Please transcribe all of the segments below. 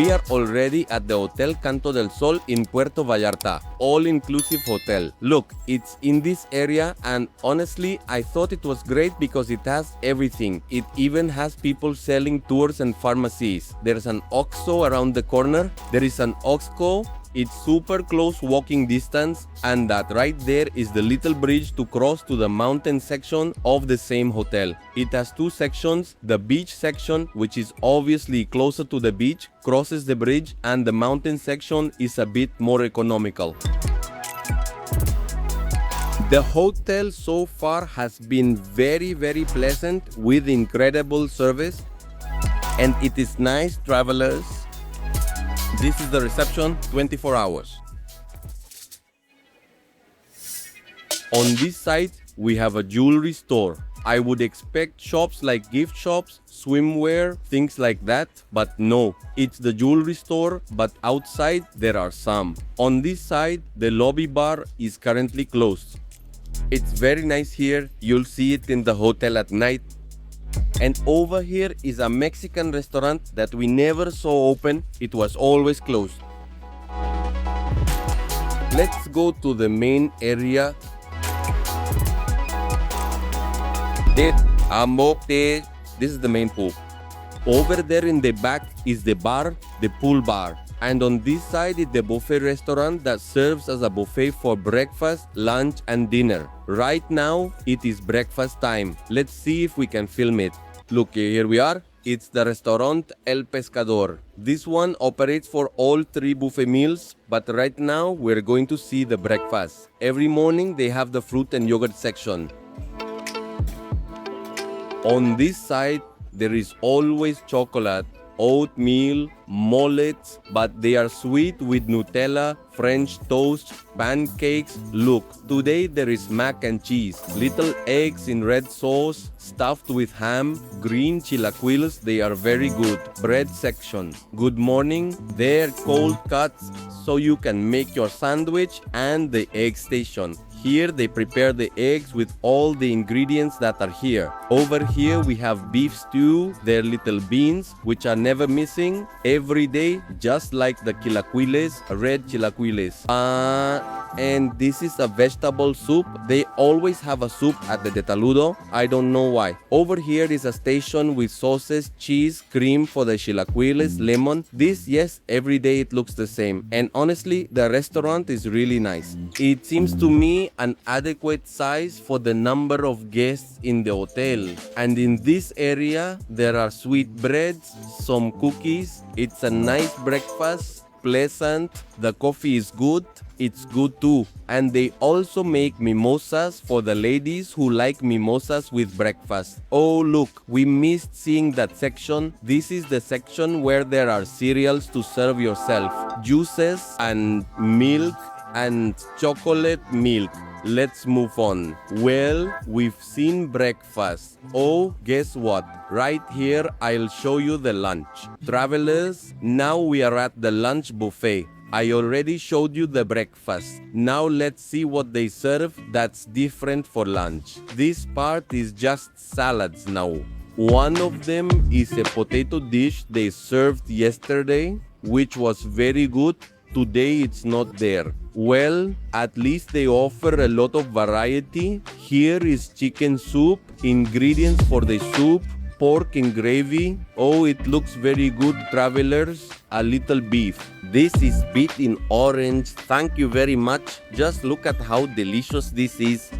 We are already at the Hotel Canto del Sol in Puerto Vallarta, all-inclusive hotel. Look, it's in this area and honestly, I thought it was great because it has everything. It even has people selling tours and pharmacies. There's an OXXO around the corner. There is an Oxco. It's super close walking distance, and that right there is the little bridge to cross to the mountain section of the same hotel. It has two sections. The beach section, which is obviously closer to the beach, crosses the bridge, and the mountain section is a bit more economical. The hotel so far has been very pleasant with incredible service, and it is nice, travelers. This is the reception, 24 hours. On this side, we have a jewelry store. I would expect shops like gift shops, swimwear, things like that, but no. It's the jewelry store, but outside there are some. On this side, the lobby bar is currently closed. It's very nice here. You'll see it in the hotel at night. And over here is a Mexican restaurant that we never saw open. It was always closed. Let's go to the main area. This is the main pool. Over there in the back is the bar, the pool bar. And on this side is the buffet restaurant that serves as a buffet for breakfast, lunch and dinner. Right now, it is breakfast time. Let's see if we can film it. Look, here we are. It's the restaurant El Pescador. This one operates for all three buffet meals, but right now we're going to see the breakfast. Every morning they have the fruit and yogurt section. On this side, there is always chocolate, oatmeal, mullets, but they are sweet with Nutella, French toast, pancakes. Look, today there is mac and cheese, little eggs in red sauce, stuffed with ham, green chilaquiles, they are very good. Bread section. Good morning, they're cold cuts, so you can make your sandwich, and the egg station. Here they prepare the eggs with all the ingredients that are here. Over here we have beef stew, their little beans, which are never missing, every day, just like the chilaquiles, red chilaquiles. And this is a vegetable soup. They always have a soup at the Detaludo. I don't know why. Over here is a station with sauces, cheese, cream for the chilaquiles, lemon. This, yes, every day it looks the same. And honestly, the restaurant is really nice. It seems to me an adequate size for the number of guests in the hotel. And in this area, there are sweet breads, some cookies. It's a nice breakfast, pleasant. The coffee is good. It's good too. And they also make mimosas for the ladies who like mimosas with breakfast. Oh look, we missed seeing that section. This is the section where there are cereals to serve yourself. Juices and milk and chocolate milk. Let's move on. Well, we've seen breakfast. Oh, guess what? Right here, I'll show you the lunch. Travelers, now we are at the lunch buffet. I already showed you the breakfast. Now let's see what they serve that's different for lunch. This part is just salads now. One of them is a potato dish they served yesterday, which was very good. Today it's not there. Well, at least they offer a lot of variety. Here is chicken soup, ingredients for the soup, pork in gravy. Oh, it looks very good, travelers. A little beef. This is beet in orange. Thank you very much. Just look at how delicious this is.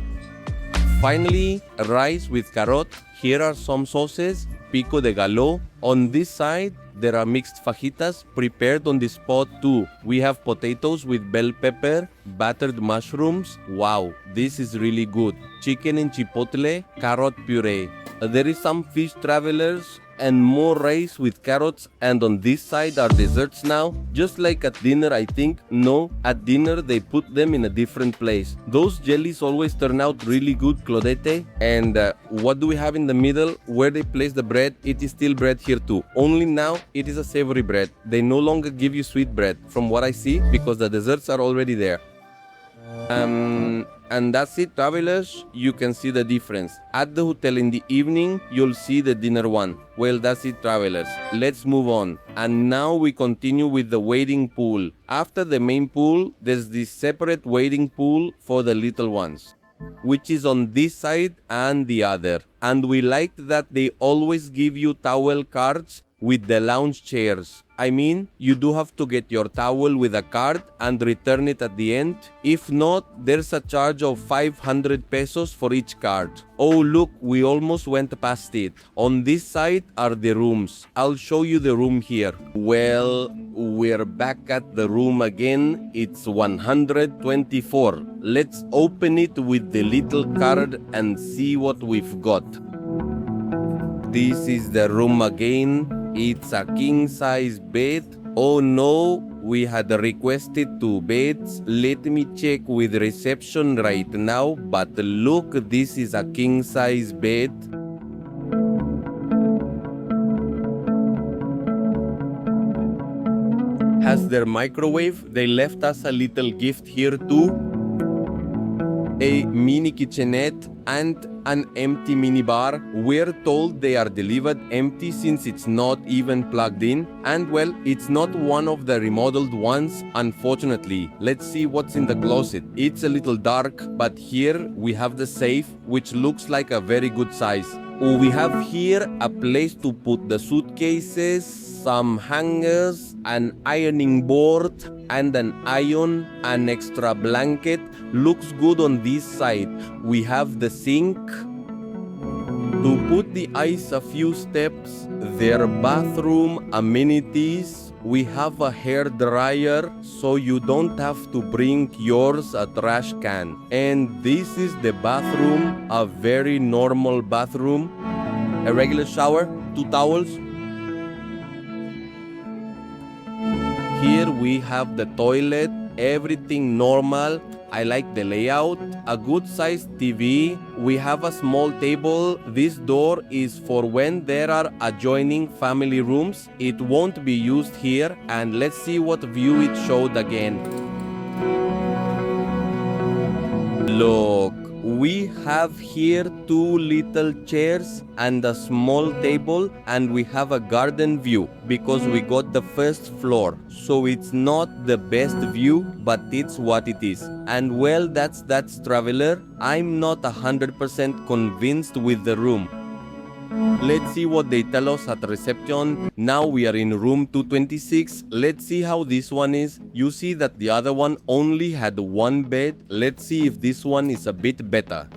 Finally, rice with carrot. Here are some sauces. Pico de gallo. On this side, there are mixed fajitas prepared on the spot too. We have potatoes with bell pepper, battered mushrooms. Wow, this is really good. Chicken in chipotle, carrot puree. There is some fish, travelers, and more rice with carrots. And on this side are desserts now. Just like at dinner, I think. No, at dinner they put them in a different place. Those jellies always turn out really good, Claudette. And what do we have in the middle? Where they place the bread, it is still bread here too. Only now it is a savory bread. They no longer give you sweet bread, from what I see, because the desserts are already there. And that's it, travelers. You can see the difference. At the hotel in the evening, you'll see the dinner one. Well, that's it, travelers. Let's move on. And now we continue with the wading pool. After the main pool, there's this separate wading pool for the little ones, which is on this side and the other. And we liked that they always give you towel cards with the lounge chairs. I mean, you do have to get your towel with a card and return it at the end. If not, there's a charge of 500 pesos for each card. Oh look, we almost went past it. On this side are the rooms. I'll show you the room here. Well, we're back at the room again. It's 124. Let's open it with the little card and see what we've got. This is the room again. It's a king-size bed. Oh no, we had requested 2 beds. Let me check with reception right now. But look, this is a king-size bed. Has their microwave. They left us a little gift here too. A mini kitchenette and an empty minibar. We're told they are delivered empty since it's not even plugged in. And well, it's not one of the remodeled ones, unfortunately. Let's see what's in the closet. It's a little dark, but here we have the safe, which looks like a very good size. We have here a place to put the suitcases, some hangers, an ironing board, and an iron, an extra blanket. Looks good on this side. We have the sink. To put the ice a few steps, their bathroom amenities. We have a hair dryer, so you don't have to bring yours a trash can. And this is the bathroom, a very normal bathroom. A regular shower, 2 towels. Here we have the toilet, everything normal. I like the layout, a good sized TV. We have a small table. This door is for when there are adjoining family rooms. It won't be used here, and let's see what view it showed again. Look, we have here 2 little chairs and a small table, and we have a garden view because we got the first floor. So it's not the best view, but it's what it is. And well, that's traveler. I'm not 100% convinced with the room. Let's see what they tell us at reception. Now we are in room 226. Let's see how this one is. You see that the other one only had 1 bed. Let's see if this one is a bit better.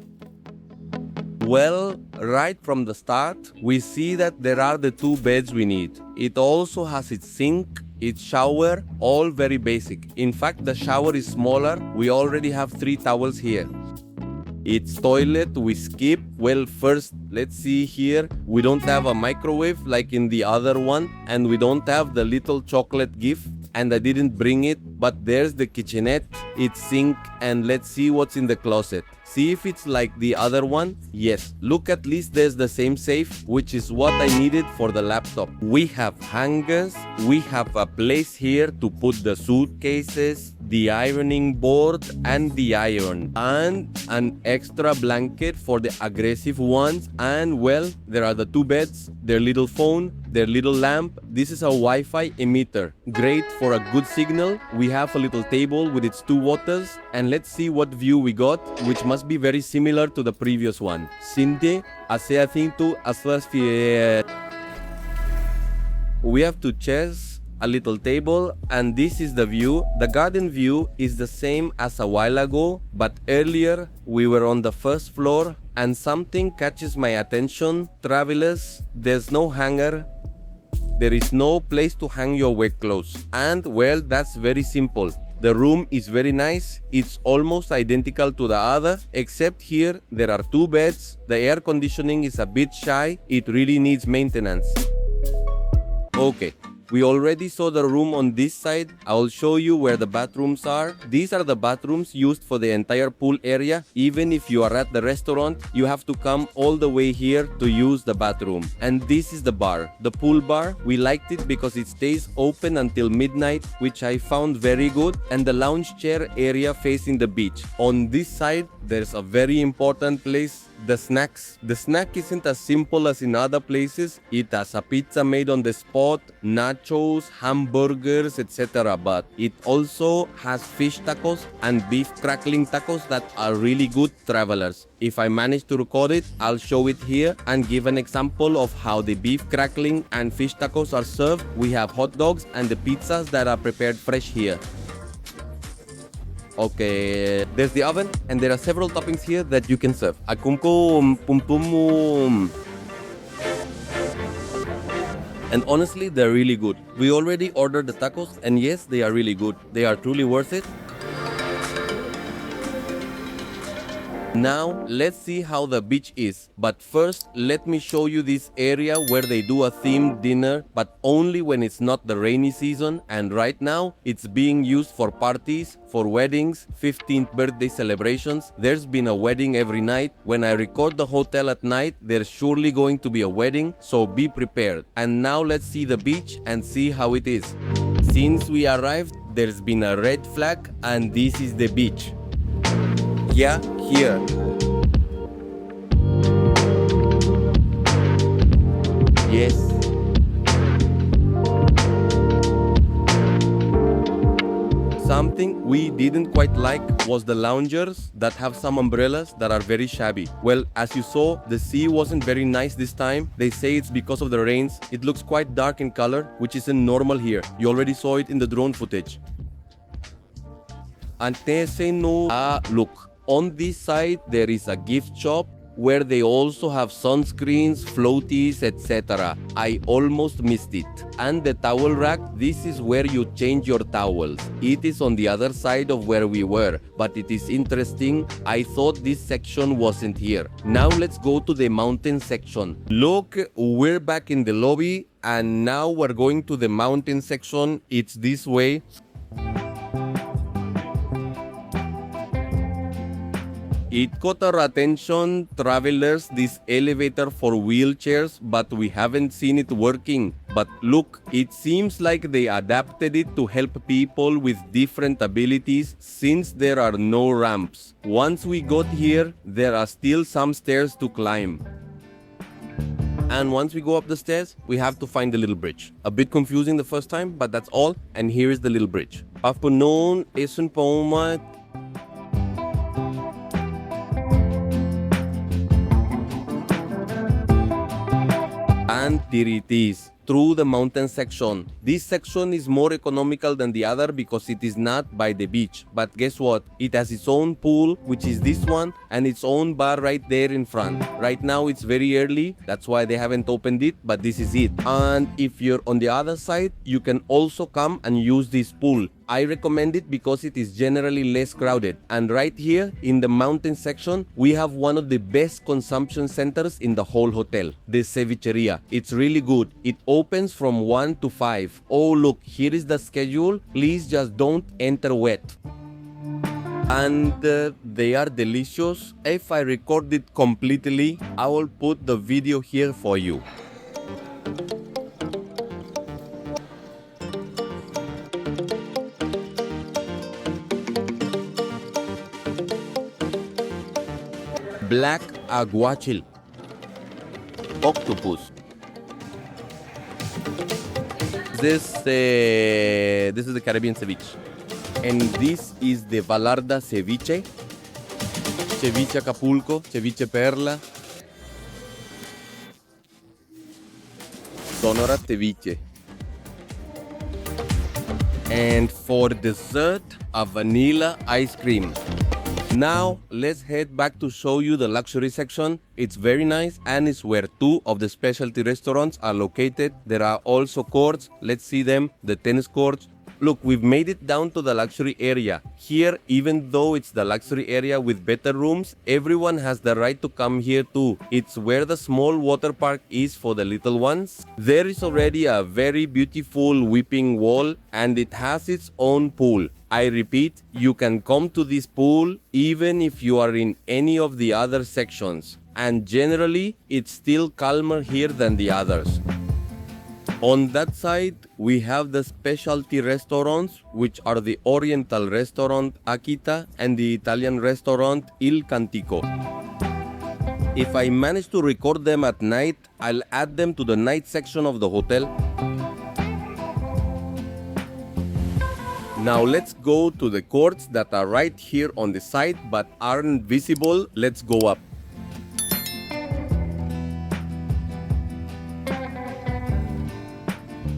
Well, right from the start, we see that there are the 2 beds we need. It also has its sink, its shower, all very basic. In fact, the shower is smaller. We already have 3 towels here. Its toilet we skip. Well, first, let's see here. We don't have a microwave like in the other one, and we don't have the little chocolate gift, and I didn't bring it, but there's the kitchenette, its sink, and let's see what's in the closet. See if it's like the other one. Yes, look, at least there's the same safe, which is what I needed for the laptop. We have hangers, we have a place here to put the suitcases, the ironing board and the iron, and an extra blanket for the aggressive ones. And well, there are the 2 beds, their little phone, their little lamp. This is a Wi-Fi emitter, great for a good signal. We have a little table with its 2 waters, and let's see what view we got, which must be very similar to the previous one. Sinte, asea cintu, asfasfie. We have 2 chairs, a little table, and this is the view. The garden view is the same as a while ago, but earlier we were on the first floor, and something catches my attention. Travelers, there's no hanger. There is no place to hang your wet clothes. And well, that's very simple. The room is very nice. It's almost identical to the other, except here there are 2 beds. The air conditioning is a bit shy. It really needs maintenance. Okay, We already saw the room on this side. I'll show you where the bathrooms are. These are the bathrooms used for the entire pool area. Even if you are at the restaurant, you have to come all the way here to use the bathroom. And this is the bar, the pool bar. We liked it because it stays open until midnight, which I found very good. And the lounge chair area facing the beach. On this side, there's a very important place, the snacks. The snack isn't as simple as in other places. It has a pizza made on the spot, nachos, hamburgers, etc. But it also has fish tacos and beef crackling tacos that are really good travelers. If I manage to record it, I'll show it here and give an example of how the beef crackling and fish tacos are served. We have hot dogs and the pizzas that are prepared fresh here. Okay, there's the oven and there are several toppings here that you can serve. Akumkum, pum pum. And honestly, they're really good. We already ordered the tacos and yes, they are really good. They are truly worth it. Now, let's see how the beach is. But first, let me show you this area where they do a themed dinner, but only when it's not the rainy season. And right now, it's being used for parties, for weddings, 15th birthday celebrations. There's been a wedding every night. When I record the hotel at night, there's surely going to be a wedding, so be prepared. And now let's see the beach and see how it is. Since we arrived, there's been a red flag and this is the beach. Yeah, here. Yes. Something we didn't quite like was the loungers that have some umbrellas that are very shabby. Well, as you saw, the sea wasn't very nice this time. They say it's because of the rains. It looks quite dark in color, which isn't normal here. You already saw it in the drone footage. And they say no. Look. On this side, there is a gift shop where they also have sunscreens, floaties, etc. I almost missed it. And the towel rack, this is where you change your towels. It is on the other side of where we were, but it is interesting. I thought this section wasn't here. Now let's go to the mountain section. Look, we're back in the lobby and now we're going to the mountain section. It's this way. It caught our attention, travelers, this elevator for wheelchairs, but we haven't seen it working. But look, it seems like they adapted it to help people with different abilities since there are no ramps. Once we got here, there are still some stairs to climb. And once we go up the stairs, we have to find the little bridge. A bit confusing the first time, but that's all. And here is the little bridge. Afternoon, isn't Poma. And here it is, through the mountain section. This section is more economical than the other because it is not by the beach. But guess what? It has its own pool, which is this one, and its own bar right there in front. Right now it's very early, that's why they haven't opened it, but this is it. And if you're on the other side, you can also come and use this pool. I recommend it because it is generally less crowded. And right here in the mountain section, we have one of the best consumption centers in the whole hotel, the Cevichería. It's really good. It opens from 1 to 5. Oh look, here is the schedule. Please just don't enter wet. And they are delicious. If I record it completely, I will put the video here for you. Black aguachil, octopus. This is the Caribbean ceviche, and this is the Vallarta ceviche, ceviche Acapulco, ceviche perla, Sonora ceviche. And for dessert, a vanilla ice cream. Now, let's head back to show you the luxury section. It's very nice and it's where 2 of the specialty restaurants are located. There are also courts. Let's see them. The tennis courts. Look, we've made it down to the luxury area. Here, even though it's the luxury area with better rooms, everyone has the right to come here too. It's where the small water park is for the little ones. There is already a very beautiful weeping wall and it has its own pool. I repeat, you can come to this pool even if you are in any of the other sections. And generally, it's still calmer here than the others. On that side, we have the specialty restaurants, which are the Oriental restaurant Akita and the Italian restaurant Il Cantico. If I manage to record them at night, I'll add them to the night section of the hotel. Now let's go to the courts that are right here on the side but aren't visible. Let's go up.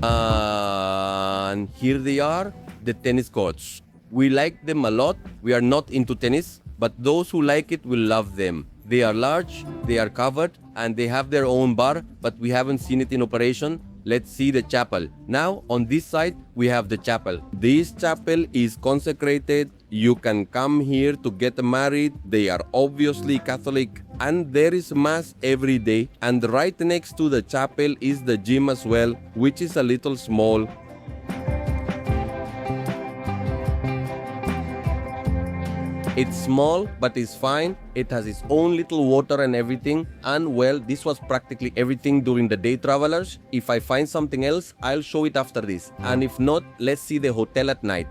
And here they are, the tennis courts. We like them a lot. We are not into tennis, but those who like it will love them. They are large, they are covered, and they have their own bar, but we haven't seen it in operation. Let's see the chapel. Now, on this side, we have the chapel. This chapel is consecrated. You can come here to get married. They are obviously Catholic. And there is mass every day. And right next to the chapel is the gym as well, which is a little small. It's small, but it's fine. It has its own little water and everything. And well, this was practically everything during the day, travelers. If I find something else, I'll show it after this. And if not, let's see the hotel at night.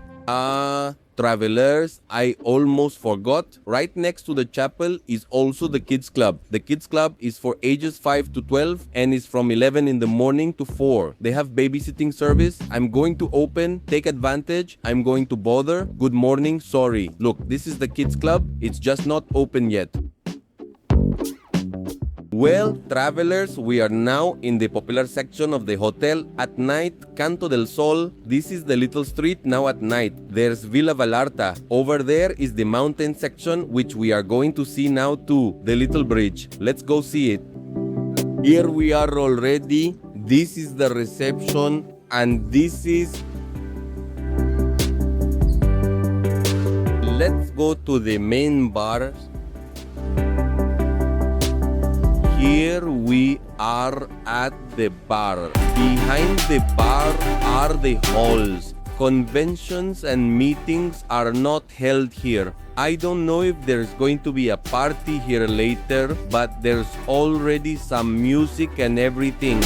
Travelers, I almost forgot. Right next to the chapel is also the kids club. The kids club is for ages 5 to 12 and is from 11 in the morning to 4. They have babysitting service. I'm going to open, take advantage. I'm going to bother. Good morning, sorry. Look, this is the kids club. It's just not open yet. Well, travelers, we are now in the popular section of the hotel. At night, Canto del Sol. This is the little street now at night. There's Villa Vallarta. Over there is the mountain section, which we are going to see now too. The little bridge. Let's go see it. Here we are already. This is the reception. And this is... Let's go to the main bar. Here we are at the bar. Behind the bar are the halls. Conventions and meetings are not held here. I don't know if there's going to be a party here later, but there's already some music and everything.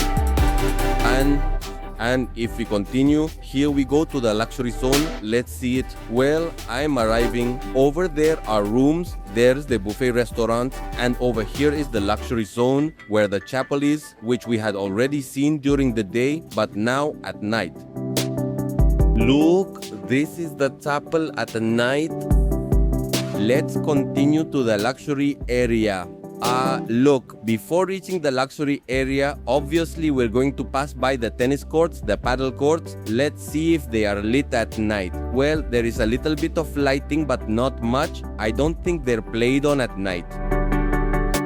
And if we continue, here we go to the luxury zone. Let's see it. Well, I'm arriving. Over there are rooms. There's the buffet restaurant. And over here is the luxury zone where the chapel is, which we had already seen during the day, but now at night. Look, this is the chapel at night. Let's continue to the luxury area. Look, before reaching the luxury area, obviously we're going to pass by the tennis courts, the paddle courts. Let's see if they are lit at night. Well, there is a little bit of lighting, but not much. I don't think they're played on at night.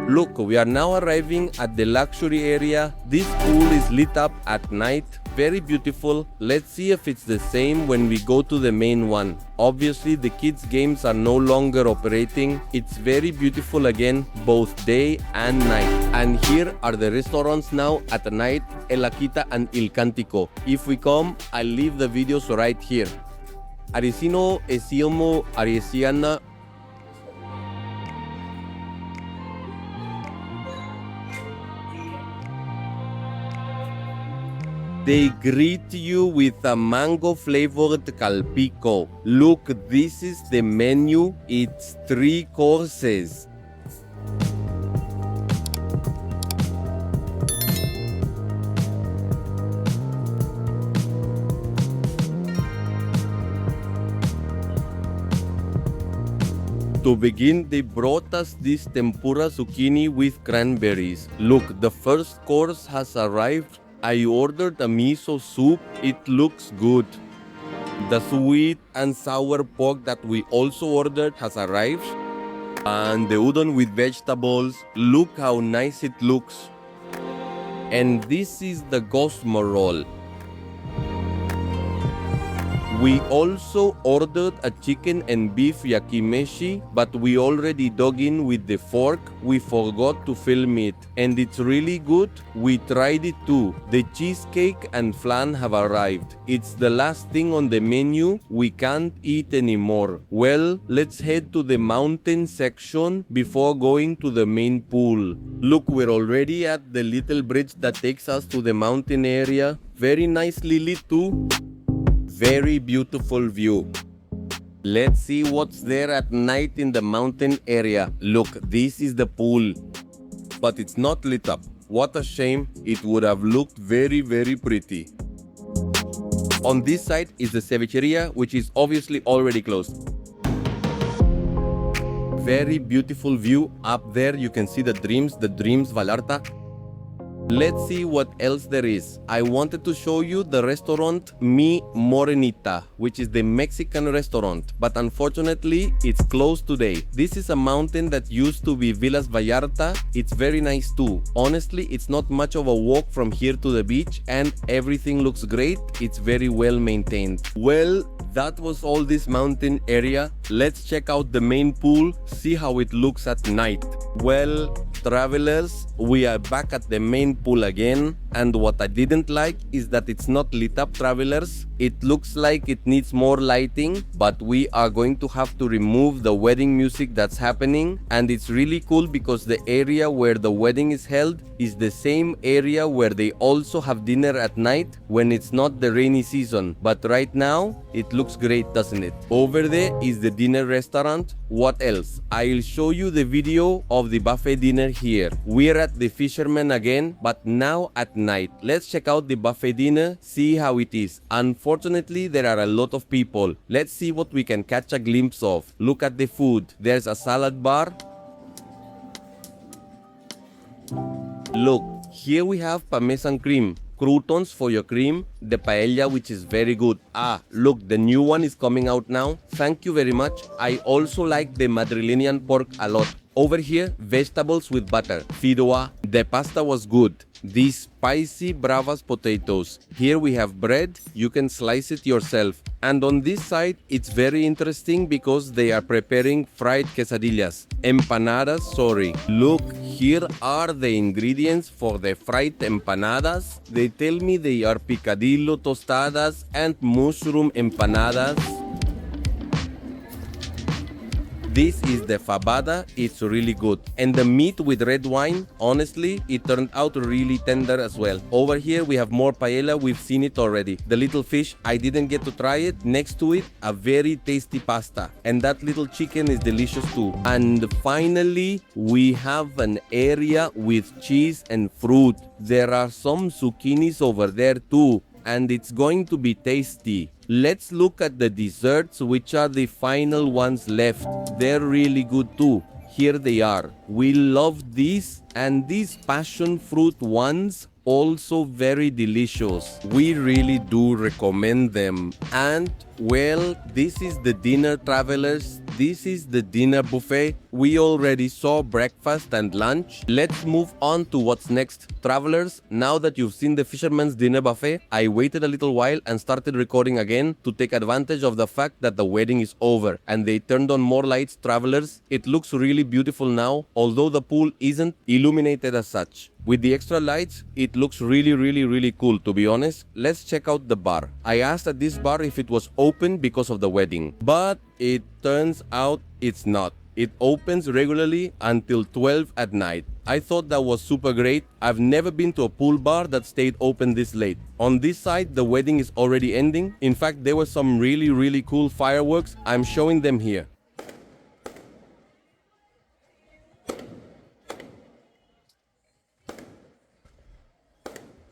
Look, we are now arriving at the luxury area. This pool is lit up at night. Very beautiful. Let's see if it's the same when we go to the main one. Obviously, the kids' games are no longer operating. It's very beautiful again, both day and night. And here are the restaurants now at night, El Akita and Il Cantico. If we come, I'll leave the videos right here. Arisino, Esiomo, Arisiana. They greet you with a mango-flavored calpico. Look, this is the menu. It's 3 courses. To begin, they brought us this tempura zucchini with cranberries. Look, the first course has arrived. I ordered a miso soup. It looks good. The sweet and sour pork that we also ordered has arrived. And the udon with vegetables. Look how nice it looks. And this is the gosmo roll. We also ordered a chicken and beef yakimeshi, but we already dug in with the fork. We forgot to film it, and it's really good. We tried it too. The cheesecake and flan have arrived. It's the last thing on the menu. We can't eat anymore. Well, let's head to the mountain section before going to the main pool. Look, we're already at the little bridge that takes us to the mountain area. Very nicely lit too. Very beautiful view. Let's see what's there at night in the mountain area. Look, this is the pool, but it's not lit up. What a shame. It would have looked very, very pretty. On this side is the Cevichería, which is obviously already closed. Very beautiful view. Up there you can see the Dreams Vallarta. Let's see what else there is. I wanted to show you the restaurant Mi Morenita, which is the Mexican restaurant, but unfortunately it's closed today. This is a mountain that used to be Villas Vallarta. It's very nice too. Honestly, it's not much of a walk from here to the beach and everything looks great. It's very well maintained. Well, that was all this mountain area. Let's check out the main pool, see how it looks at night. Well, travelers, we are back at the main pool again, and what I didn't like is that it's not lit up, travelers. It looks like it needs more lighting, but we are going to have to remove the wedding music that's happening, and it's really cool because the area where the wedding is held is the same area where they also have dinner at night when it's not the rainy season. But right now, it looks great, doesn't it? Over there is the dinner restaurant. What else? I'll show you the video of the buffet dinner here. We're at the Fisherman again, but now at night. Let's check out the buffet dinner, see how it is. Unfortunately, there are a lot of people. Let's see what we can catch a glimpse of. Look at the food. There's a salad bar. Look, here we have parmesan cream, croutons for your cream, the paella, which is very good. Look, the new one is coming out now. Thank you very much. I also like the Madrileñan pork a lot. Over here, vegetables with butter, fideuà. The pasta was good. These spicy bravas potatoes. Here we have bread. You can slice it yourself. And on this side, it's very interesting because they are preparing fried quesadillas. Empanadas, sorry. Look, here are the ingredients for the fried empanadas. They tell me they are picadillo tostadas and mushroom empanadas. This is the fabada, it's really good. And the meat with red wine, honestly, it turned out really tender as well. Over here we have more paella, we've seen it already. The little fish, I didn't get to try it. Next to it, a very tasty pasta. And that little chicken is delicious too. And finally, we have an area with cheese and fruit. There are some zucchinis over there too, and it's going to be tasty. Let's look at the desserts, which are the final ones left. They're really good too. Here they are. We love these, and these passion fruit ones also very delicious. We really do recommend them. And well, this is the dinner, travelers. This is the dinner buffet. We already saw breakfast and lunch. Let's move on to what's next. Travelers, now that you've seen the Fisherman's dinner buffet, I waited a little while and started recording again to take advantage of the fact that the wedding is over and they turned on more lights, travelers. It looks really beautiful now, although the pool isn't illuminated as such. With the extra lights, it looks really cool, to be honest. Let's check out the bar. I asked at this bar if it was open because of the wedding, but it turns out it's not. It opens regularly until 12 at night. I thought that was super great. I've never been to a pool bar that stayed open this late. On this side, the wedding is already ending. In fact, there were some really cool fireworks. I'm showing them here.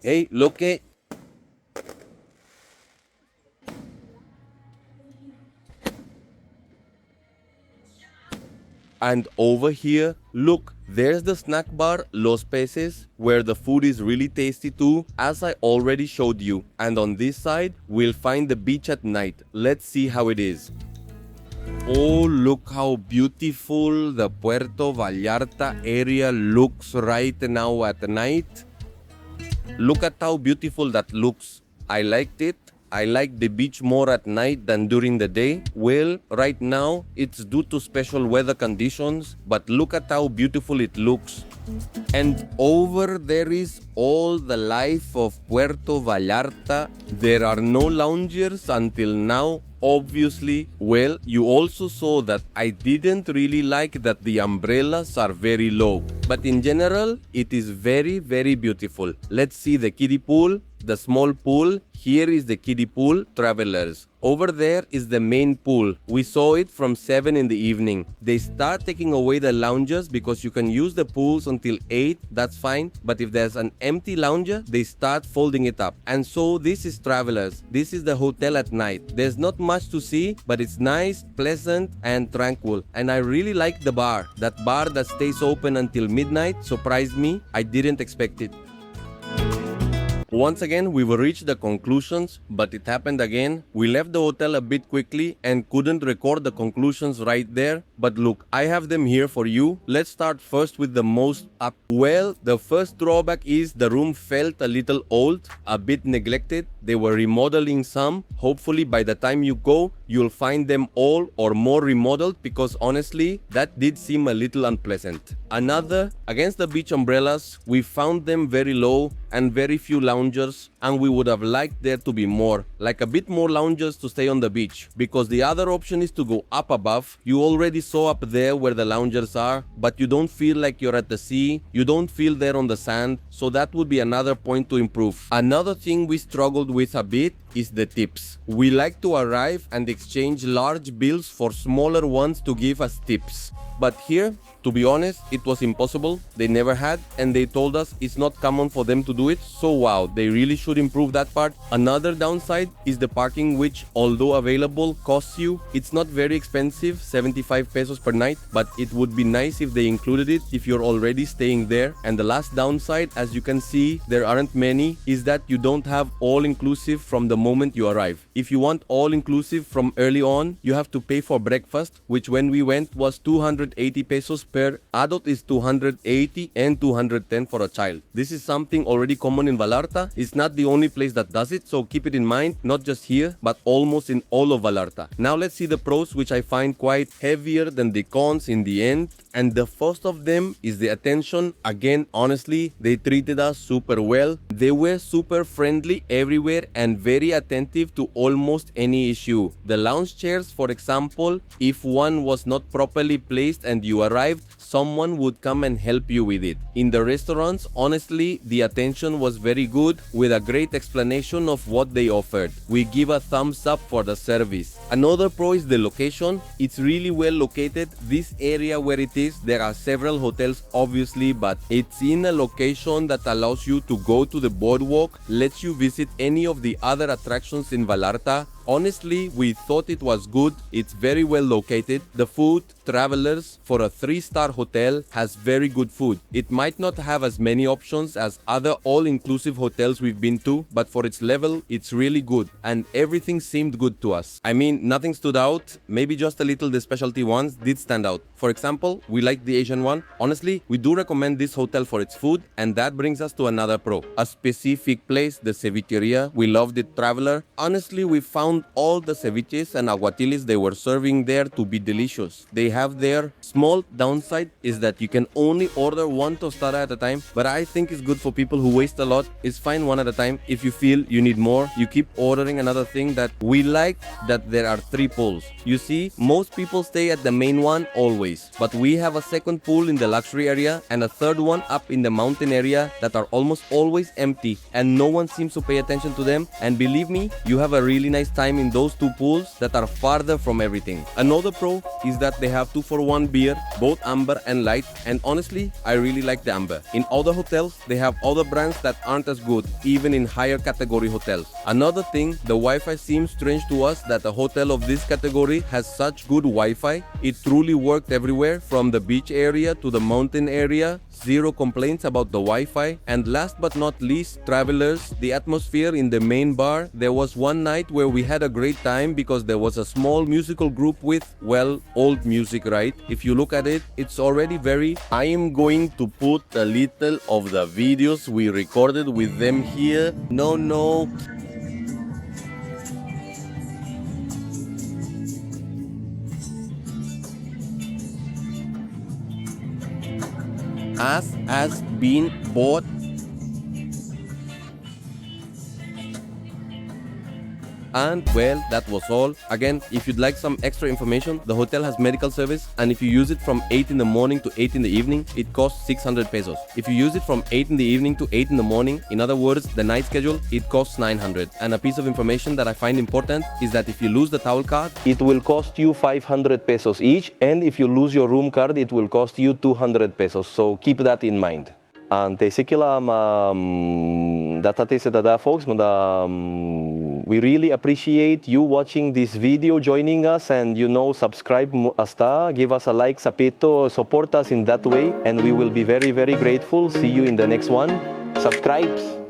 Hey, look it. And over here, look, there's the snack bar Los Peces, where the food is really tasty too, as I already showed you. And on this side, we'll find the beach at night. Let's see how it is. Oh, look how beautiful the Puerto Vallarta area looks right now at night. Look at how beautiful that looks. I liked it. I like the beach more at night than during the day? Well, right now it's due to special weather conditions, but look at how beautiful it looks. And over there is all the life of Puerto Vallarta. There are no loungers until now. Obviously, well, you also saw that I didn't really like that the umbrellas are very low. But in general, it is very, very beautiful. Let's see the kiddie pool, the small pool. Here is the kiddie pool, travelers. Over there is the main pool. We saw it from 7 in the evening. They start taking away the lounges because you can use the pools until 8, that's fine. But if there's an empty lounger, they start folding it up. And so this is travelers. This is the hotel at night. There's not much to see, but it's nice, pleasant, and tranquil. And I really like the bar. That bar that stays open until midnight surprised me. I didn't expect it. Once again, we've reached the conclusions, but it happened again. We left the hotel a bit quickly and couldn't record the conclusions right there. But look, I have them here for you. Let's start first with the most up. Well, the first drawback is the room felt a little old, a bit neglected. They were remodeling some. Hopefully by the time you go, you'll find them all or more remodeled, because honestly, that did seem a little unpleasant. Another, against the beach umbrellas, we found them very low and very few loungers, and we would have liked there to be more, like a bit more loungers to stay on the beach, because the other option is to go up above. You already saw up there where the loungers are, but you don't feel like you're at the sea, you don't feel there on the sand, so that would be another point to improve. Another thing we struggled with a bit is the tips. We like to arrive and exchange large bills for smaller ones to give us tips. But here, to be honest, it was impossible. They never had, and they told us it's not common for them to do it. So wow, they really should improve that part. Another downside is the parking, which, although available, costs you. It's not very expensive, 75 pesos per night, but it would be nice if they included it if you're already staying there. And the last downside, as you can see, there aren't many, is that you don't have all-inclusive from the moment you arrive. If you want all-inclusive from early on, you have to pay for breakfast, which when we went was 280 pesos per adult, is 280 and 210 for a child. This is something already common in Vallarta. It's not the only place that does it, so keep it in mind, not just here, but almost in all of Vallarta. Now let's see the pros, which I find quite heavier than the cons in the end. And the first of them is the attention. Again, honestly, they treated us super well. They were super friendly everywhere and very attentive to almost any issue. The lounge chairs, for example, if one was not properly placed and you arrived, someone would come and help you with it. In the restaurants, honestly, the attention was very good, with a great explanation of what they offered. We give a thumbs up for the service. Another pro is the location. It's really well located. This area where it is, there are several hotels obviously, but it's in a location that allows you to go to the boardwalk, lets you visit any of the other attractions in Vallarta. Honestly, we thought it was good. It's very well located. The food, travelers, for a 3-star hotel, has very good food. It might not have as many options as other all-inclusive hotels we've been to, but for its level, it's really good. And everything seemed good to us. I mean, nothing stood out. Maybe just a little the specialty ones did stand out. For example, we liked the Asian one. Honestly, we do recommend this hotel for its food, and that brings us to another pro. A specific place, the Cevichería. We loved it, traveler. Honestly, we found all the ceviches and aguatiles they were serving there to be delicious. They have their small downside is that you can only order one tostada at a time, but I think it's good for people who waste a lot. It's fine one at a time. If you feel you need more, you keep ordering. Another thing that we like, that there are 3 pools. You see, most people stay at the main one always, but we have a second pool in the luxury area and a third one up in the mountain area that are almost always empty, and no one seems to pay attention to them. And believe me, you have a really nice time in those 2 pools that are farther from everything. Another pro is that they have 2-for-1 beer, both amber and light, and honestly, I really like the amber. In other hotels, they have other brands that aren't as good, even in higher category hotels. Another thing, the Wi-Fi seems strange to us that a hotel of this category has such good Wi-Fi. It truly worked everywhere, from the beach area to the mountain area. Zero complaints about the Wi-Fi. And last but not least, travelers, the atmosphere in the main bar. There was one night where we had a great time because there was a small musical group with, well, old music, right? If you look at it, it's already very... I am going to put a little of the videos we recorded with them here. No. as has been bought. And well, that was all. Again, if you'd like some extra information, the hotel has medical service, and if you use it from 8 in the morning to 8 in the evening, it costs 600 pesos. If you use it from 8 in the evening to 8 in the morning, in other words, the night schedule, it costs 900. And a piece of information that I find important is that if you lose the towel card, it will cost you 500 pesos each, and if you lose your room card, it will cost you 200 pesos. So keep that in mind. Ante sikila datate sa dada folks, we really appreciate you watching this video, joining us, and subscribe hasta, give us a like sa pito, support us in that way, and we will be very, very grateful. See you in the next one. Subscribe.